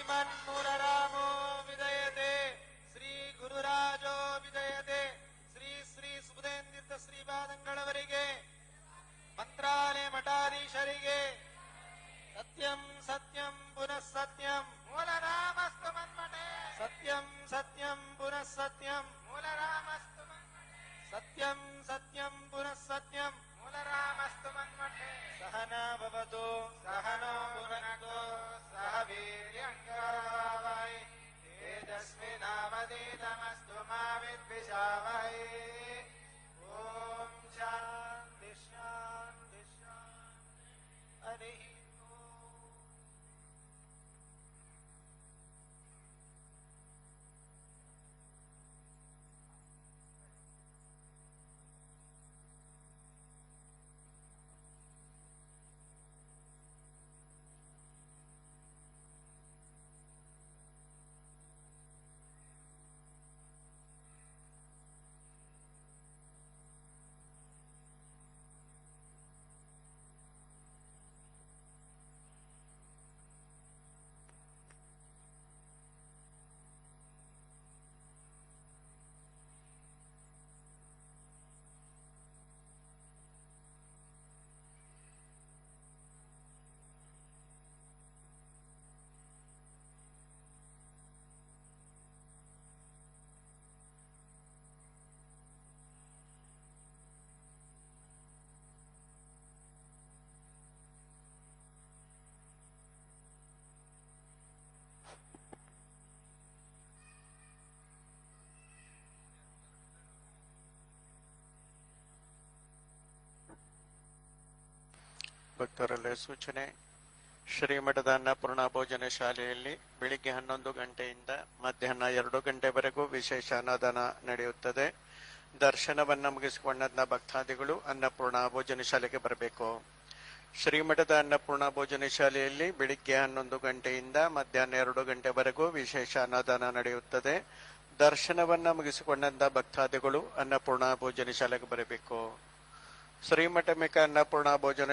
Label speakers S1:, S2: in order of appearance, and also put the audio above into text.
S1: श्रीमन्मूलरामो विजयते श्री गुरुराजो विजयते श्री श्री ಸುಬುಧೇಂದ್ರಿತ ಶ್ರೀಪಾದಂಗಳವರಿಗೆ ಮಂತ್ರಾಲಯ ಮಠಾಧೀಶರಿಗೆ ಸತ್ಯಂ ಸತ್ಯಂ ಪುನಃ ಸತ್ಯಂ ಮೂಲರಾಮಸ್ತು ಮನ್ಮಠೆ ಸತ್ಯಂ ಸತ್ಯಂ ಪುನಃ ಸತ್ಯಂ ಮೂಲರಾಮಸ್ತು ಸತ್ಯಂ ಸತ್ಯಂ ಪುನಃ ಸತ್ಯಂ ಮೂಲರಾಮಸ್ತು ಮನ್ಮಠೆ ಸಹನಾ ಭವತು ಸಹನೋ ಭುನಕ್ತು ಸಹ ವೀರ್ಯಂಕರವಾವಹೈ ತೇಜಸ್ವಿನಾವಧೀತಮಸ್ತು ಮಾ ವಿದ್ವಿಷಾವಹೈ ಓಂ ಶಾಂತಿ ಶಾಂತಿ ಶಾಂತಿ ಹರಿ
S2: ಭಕ್ತರಲ್ಲೇ ಸೂಚನೆ. ಶ್ರೀಮಠದ ಅನ್ನಪೂರ್ಣ ಭೋಜನ ಶಾಲೆಯಲ್ಲಿ ಬೆಳಿಗ್ಗೆ 11 ಗಂಟೆಯಿಂದ ಮಧ್ಯಾಹ್ನ 2 ಗಂಟೆವರೆಗೂ ವಿಶೇಷ ಅನ್ನದಾನ ನಡೆಯುತ್ತದೆ. ದರ್ಶನವನ್ನ ಮುಗಿಸಿಕೊಂಡ ಭಕ್ತಾದಿಗಳು ಅನ್ನಪೂರ್ಣ ಭೋಜನ ಶಾಲೆಗೆ ಬರಬೇಕು. ಶ್ರೀಮಠದ ಅನ್ನಪೂರ್ಣ ಭೋಜನ ಶಾಲೆಯಲ್ಲಿ ಬೆಳಿಗ್ಗೆ 11 ಗಂಟೆಯಿಂದ ಮಧ್ಯಾಹ್ನ 2 ಗಂಟೆವರೆಗೂ ವಿಶೇಷ ಅನ್ನದಾನ ನಡೆಯುತ್ತದೆ. ದರ್ಶನವನ್ನ ಮುಗಿಸಿಕೊಂಡ ಭಕ್ತಾದಿಗಳು ಅನ್ನಪೂರ್ಣ ಭೋಜನ ಶಾಲೆಗೆ ಬರಬೇಕು. ಶ್ರೀಮಠ ಮಿಕ ಅನ್ನಪೂರ್ಣ ಭೋಜನ